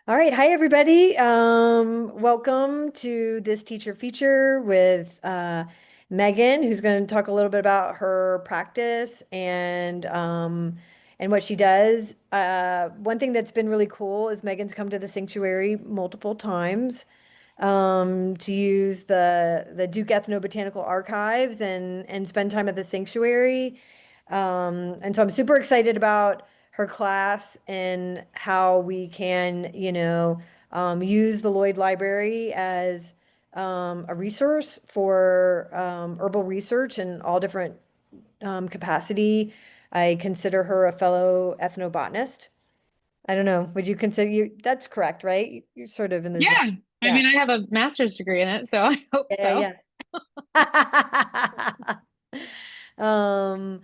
All right. Hi, everybody. Welcome to this teacher feature with Megan, who's going to talk a little bit about her practice and what she does. One thing that's been really cool is Megan's come to the sanctuary multiple times to use the Duke Ethnobotanical Archives and spend time at the sanctuary. And so I'm super excited about her class and how we can, use the Lloyd Library as a resource for herbal research in all different capacity. I consider her a fellow ethnobotanist. I don't know. Would you consider you? That's correct, right? You're sort of in the, Yeah, I yeah, mean, I have a master's degree in it, so I hope so. yeah, yeah. Um,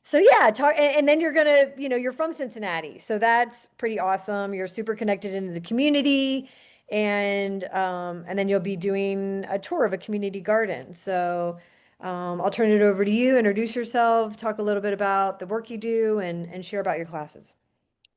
so yeah, talk, and then you're gonna, you're from Cincinnati, so that's pretty awesome. You're super connected into the community, and then you'll be doing a tour of a community garden. So, I'll turn it over to you. Introduce yourself, talk a little bit about the work you do, and share about your classes.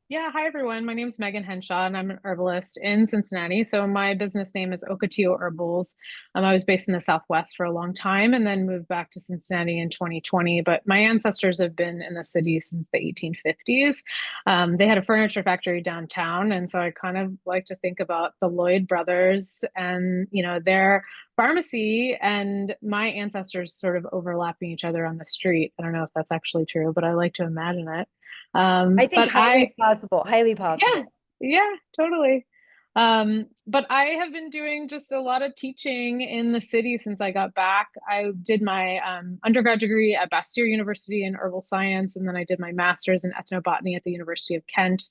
Yeah, hi everyone. My name is Meghan Henshaw, and I'm an herbalist in Cincinnati. So my business name is Ocotillo Herbals. I was based in the Southwest for a long time and then moved back to Cincinnati in 2020. But my ancestors have been in the city since the 1850s. They had a furniture factory downtown, and so I kind of like to think about the Lloyd brothers and their pharmacy and my ancestors sort of overlapping each other on the street. I don't know if that's actually true, but I like to imagine it. I think But highly possible, highly yeah, possible. yeah, totally. But I have been doing just a lot of teaching in the city since I got back. I did my undergrad degree at Bastyr University in herbal science, and then I did my master's in ethnobotany at the University of Kent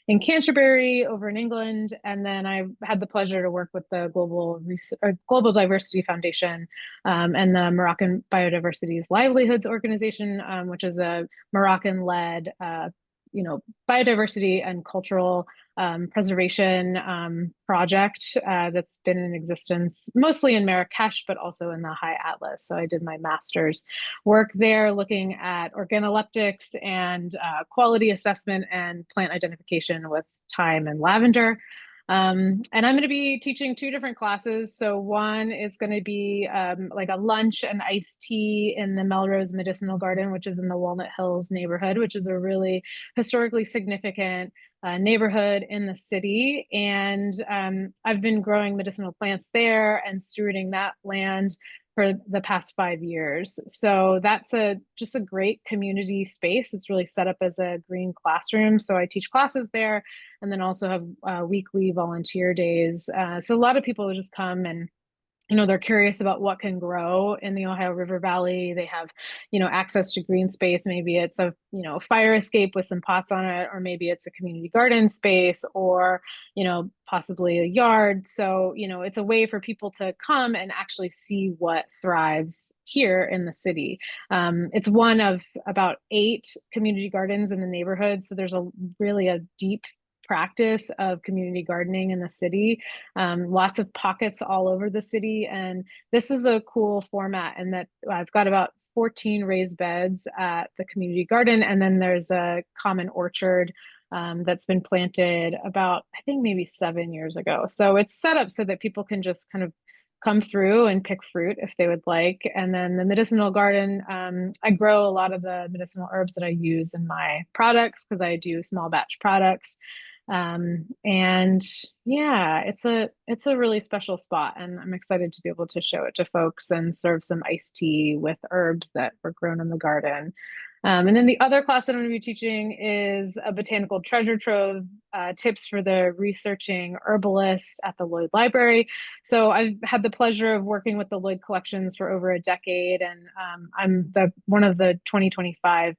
in Canterbury over in England. And then I had the pleasure to work with the Global Diversity Foundation and the Moroccan Biodiversity's Livelihoods Organization, which is a Moroccan-led biodiversity and cultural preservation project that's been in existence mostly in Marrakesh, but also in the High Atlas. So I did my master's work there looking at organoleptics and quality assessment and plant identification with thyme and lavender. And I'm going to be teaching two different classes. So one is going to be like a lunch and iced tea in the Melrose Medicinal Garden, which is in the Walnut Hills neighborhood, which is a really historically significant neighborhood in the city. And I've been growing medicinal plants there and stewarding that land for the past 5 years. So that's just a great community space. It's really set up as a green classroom. So I teach classes there and then also have weekly volunteer days. So a lot of people just come and they're curious about what can grow in the Ohio River Valley. They have, access to green space. Maybe it's a, fire escape with some pots on it, or maybe it's a community garden space, or, possibly a yard. So, it's a way for people to come and actually see what thrives here in the city. It's one of about 8 community gardens in the neighborhood. So there's really a deep practice of community gardening in the city, lots of pockets all over the city. And this is a cool format in that I've got about 14 raised beds at the community garden. And then there's a common orchard that's been planted about, I think, maybe 7 years ago. So it's set up so that people can just kind of come through and pick fruit if they would like. And then the medicinal garden, I grow a lot of the medicinal herbs that I use in my products because I do small batch products. And yeah, it's a really special spot, and I'm excited to be able to show it to folks and serve some iced tea with herbs that were grown in the garden. And then the other class that I'm going to be teaching is a botanical treasure trove, tips for the researching herbalist at the Lloyd Library. So I've had the pleasure of working with the Lloyd collections for over a decade, and I'm one of the 2025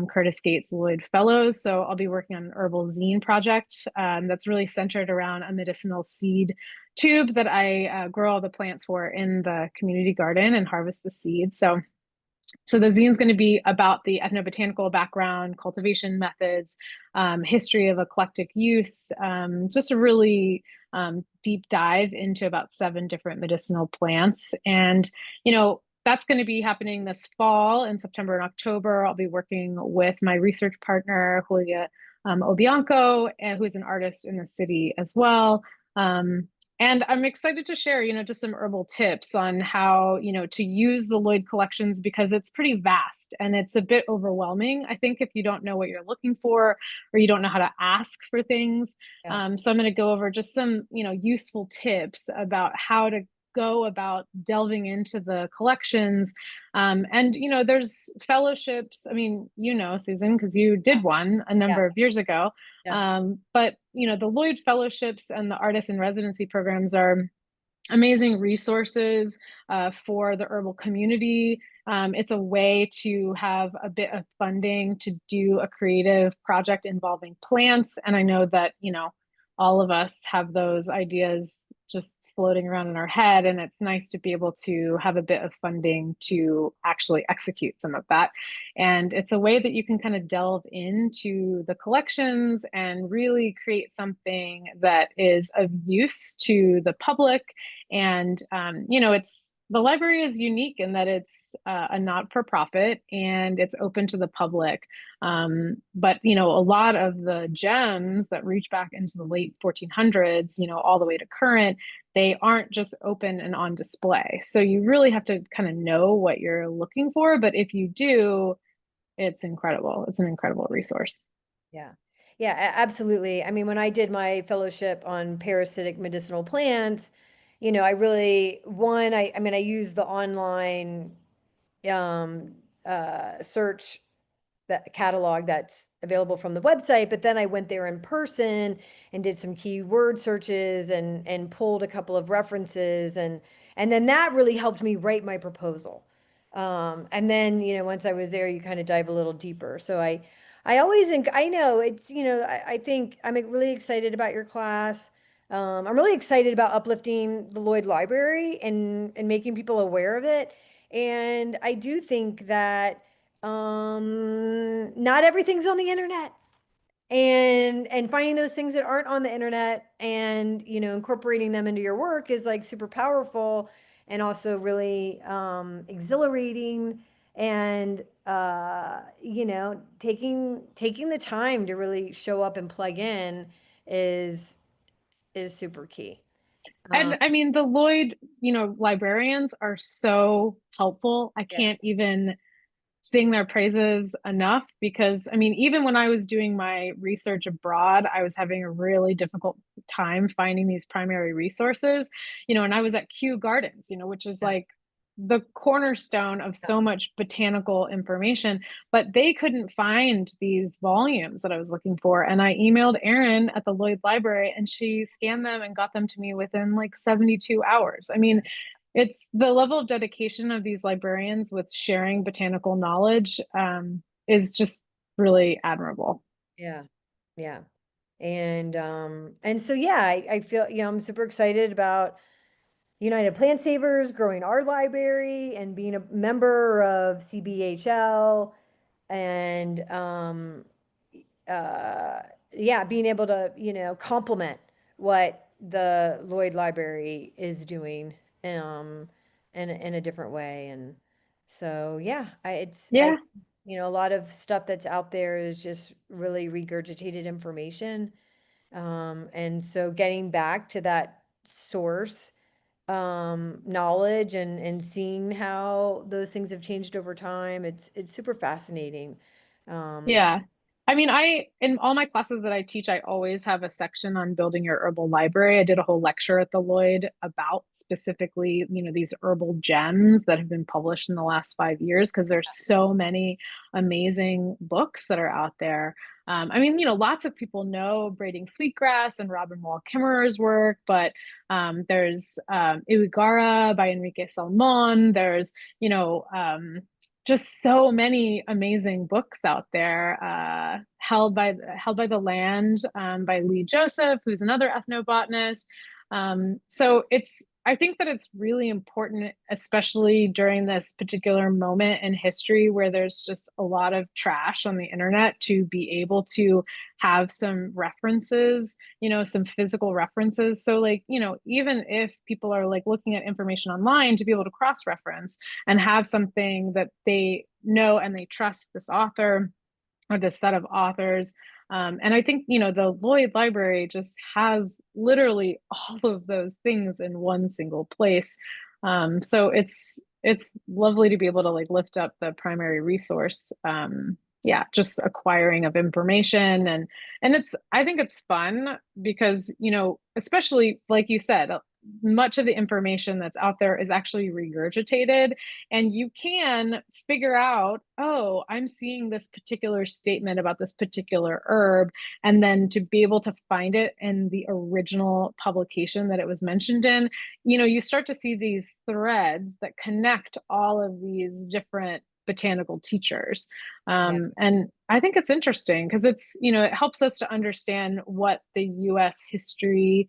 Curtis Gates Lloyd Fellows. So I'll be working on an herbal zine project that's really centered around a medicinal seed tube that I grow all the plants for in the community garden and harvest the seeds. So the zine is going to be about the ethnobotanical background, cultivation methods, history of eclectic use, just a really deep dive into about 7 different medicinal plants. And, that's going to be happening this fall in September and October. I'll be working with my research partner, Julia Obianco, who's an artist in the city as well. And I'm excited to share, just some herbal tips on how, to use the Lloyd collections because it's pretty vast and it's a bit overwhelming, I think, if you don't know what you're looking for or you don't know how to ask for things. Yeah. So I'm going to go over just some, useful tips about how to go about delving into the collections. And, there's fellowships. I mean, Susan, because you Yeah. did one a Yeah. number of years ago. Yeah. But, the Lloyd fellowships and the artist in residency programs are amazing resources for the herbal community. It's a way to have a bit of funding to do a creative project involving plants. And I know that, all of us have those ideas just floating around in our head. And it's nice to be able to have a bit of funding to actually execute some of that. And it's a way that you can kind of delve into the collections and really create something that is of use to the public. And it's the library is unique in that it's a not-for-profit and it's open to the public. But a lot of the gems that reach back into the late 1400s, all the way to current, they aren't just open and on display. So you really have to kind of know what you're looking for. But if you do, it's incredible. It's an incredible resource. Yeah. Yeah, absolutely. I mean, when I did my fellowship on parasitic medicinal plants, I really, I mean, I used the online um, search that catalog that's available from the website, but then I went there in person and did some keyword searches and pulled a couple of references and then that really helped me write my proposal. And then, once I was there, you kind of dive a little deeper. So I always think, I know it's, I think I'm really excited about your class. I'm really excited about uplifting the Lloyd Library and making people aware of it. And I do think that not everything's on the internet. And finding those things that aren't on the internet and, incorporating them into your work is like super powerful and also really exhilarating and taking the time to really show up and plug in is is super key. And I mean, the Lloyd, librarians are so helpful. I Yeah. can't even sing their praises enough because I mean, even when I was doing my research abroad, I was having a really difficult time finding these primary resources, and I was at Kew Gardens, which is Yeah. like the cornerstone of so much botanical information, but they couldn't find these volumes that I was looking for. And I emailed Erin at the Lloyd Library and she scanned them and got them to me within like 72 hours. I mean, it's the level of dedication of these librarians with sharing botanical knowledge is just really admirable. Yeah. Yeah. And so yeah, I feel, I'm super excited about United Plant Savers, growing our library and being a member of CBHL and uh yeah, being able to, complement what the Lloyd Library is doing in a different way. And so yeah, I Yeah. a lot of stuff that's out there is just really regurgitated information. And so getting back to that source knowledge and seeing how those things have changed over time, it's super fascinating. Um, Yeah. I mean, in all my classes that I teach, I always have a section on building your herbal library. I did a whole lecture at the Lloyd about specifically, these herbal gems that have been published in the last 5 years, because there's so many amazing books that are out there. I mean, lots of people know Braiding Sweetgrass and Robin Wall Kimmerer's work, but there's Iwigara by Enrique Salmon. There's, just so many amazing books out there. Held by the Land by Lee Joseph, who's another ethnobotanist. So I think that it's really important, especially during this particular moment in history where there's just a lot of trash on the internet, to be able to have some references, some physical references. So like, even if people are like looking at information online, to be able to cross-reference and have something that they know and they trust this author or this set of authors. And I think, the Lloyd Library just has literally all of those things in one single place. So it's lovely to be able to like lift up the primary resource. Yeah, just acquiring of information and I think it's fun because, especially like you said, much of the information that's out there is actually regurgitated and you can figure out, oh, I'm seeing this particular statement about this particular herb, and then to be able to find it in the original publication that it was mentioned in, you start to see these threads that connect all of these different botanical teachers. Yeah. And I think it's interesting because it helps us to understand what the US history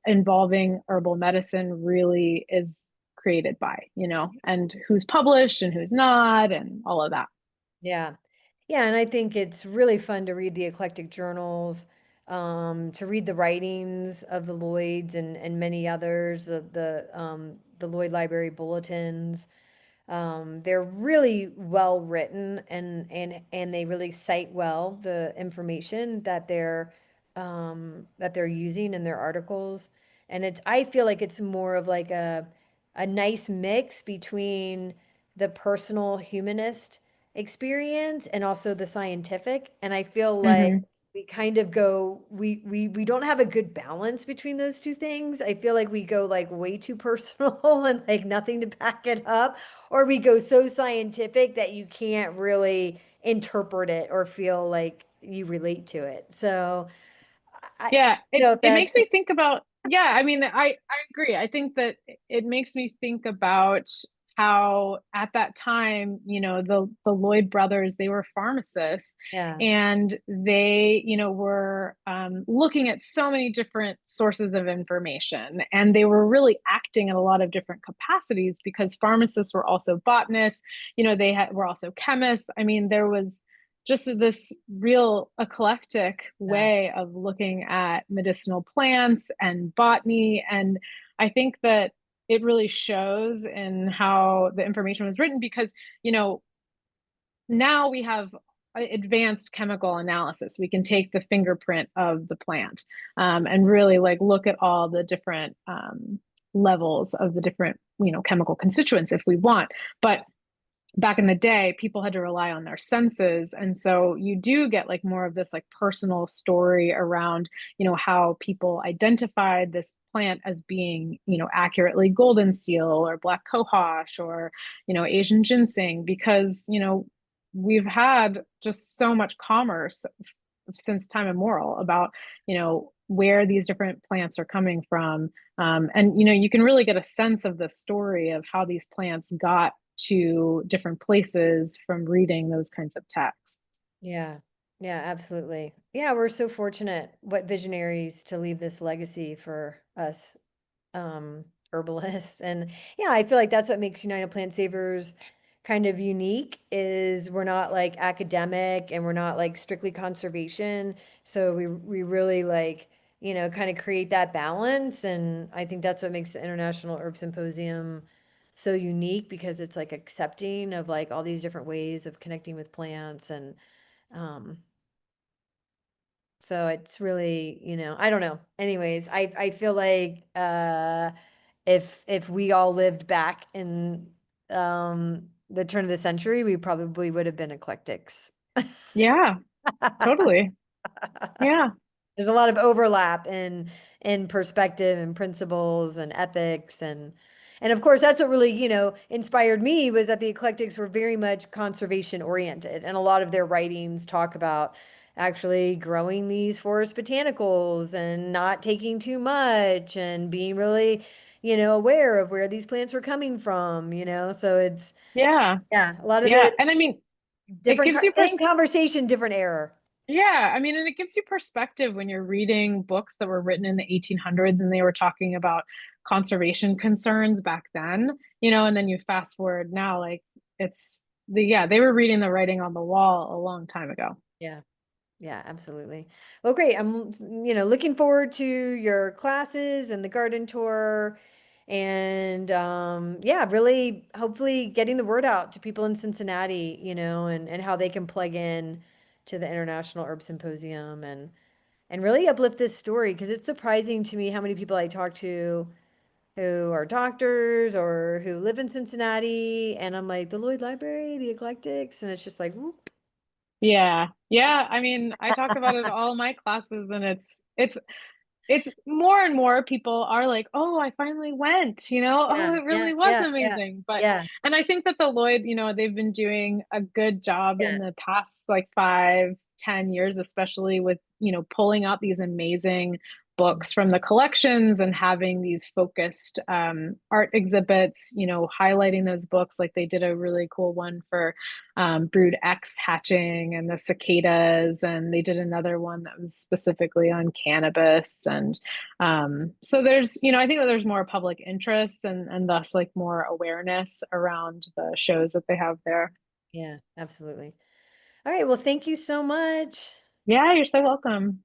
involving herbal medicine really is created by, and who's published and who's not, and all of that. Yeah. Yeah, and I think it's really fun to read the eclectic journals, to read the writings of the Lloyds and many others, the Lloyd Library bulletins. They're really well written and they really cite well the information that they're using in their articles. And I feel like it's more of like a nice mix between the personal humanist experience and also the scientific. And I feel like Hmm. we kind of go we don't have a good balance between those two things. I feel like we go like way too personal and like nothing to back it up, or we go so scientific that you can't really interpret it or feel like you relate to it. So I Yeah, don't it know if it makes that's me think about, yeah, I mean, I agree. I think that it makes me think about how at that time, the Lloyd brothers, they were pharmacists yeah, and they, were looking at so many different sources of information and they were really acting in a lot of different capacities because pharmacists were also botanists, were also chemists. I mean, there was just this real eclectic yeah, way of looking at medicinal plants and botany. And I think that it really shows in how the information was written because, you know, now we have advanced chemical analysis. We can take the fingerprint of the plant and really like look at all the different levels of the different, chemical constituents if we want. But back in the day, people had to rely on their senses. And so you do get like more of this like personal story around, how people identified this plant as being, accurately golden seal or black cohosh or, Asian ginseng, because, we've had just so much commerce since time immemorial about, where these different plants are coming from. And, you can really get a sense of the story of how these plants got to different places from reading those kinds of texts. yeah, yeah, absolutely. Yeah, we're so fortunate. What visionaries to leave this legacy for us herbalists. And yeah, I feel like that's what makes United Plant Savers kind of unique is we're not like academic and we're not like strictly conservation. So we really like, kind of create that balance. And I think that's what makes the International Herb Symposium so unique because it's like accepting of like all these different ways of connecting with plants and um so it's really, I don't know. Anyways, I feel like if we all lived back in the turn of the century, we probably would have been eclectics. Yeah, totally. Yeah. There's a lot of overlap in perspective and principles and ethics and of course that's what really, inspired me was that the eclectics were very much conservation oriented and a lot of their writings talk about actually growing these forest botanicals and not taking too much and being really, aware of where these plants were coming from, so it's Yeah. yeah, a lot of Yeah. the And I mean, it different gives you same conversation, different error. yeah, I mean, and it gives you perspective when you're reading books that were written in the 1800s and they were talking about conservation concerns back then, and then you fast forward now, like yeah, they were reading the writing on the wall a long time ago. Yeah. Yeah, absolutely. Well, great. I'm, looking forward to your classes and the garden tour and yeah, really hopefully getting the word out to people in Cincinnati, and how they can plug in to the International Herb Symposium and really uplift this story because it's surprising to me how many people I talk to who are doctors or who live in Cincinnati, and I'm like the Lloyd Library, the eclectics, and it's just like, whoop. Yeah. Yeah. I mean, I talk about it in all my classes, and it's more and more people are like, oh, I finally went, Yeah, oh, it yeah, really was yeah, yeah, amazing. yeah, And I think that the Lloyd, they've been doing a good job in yeah. the past like 5, 10 years, especially with, pulling out these amazing books from the collections and having these focused art exhibits, highlighting those books. Like they did a really cool one for brood X hatching and the cicadas, and they did another one that was specifically on cannabis. And so there's, I think that there's more public interest and thus like more awareness around the shows that they have there. Yeah, absolutely. All right. Well, thank you so much. Yeah, you're so welcome.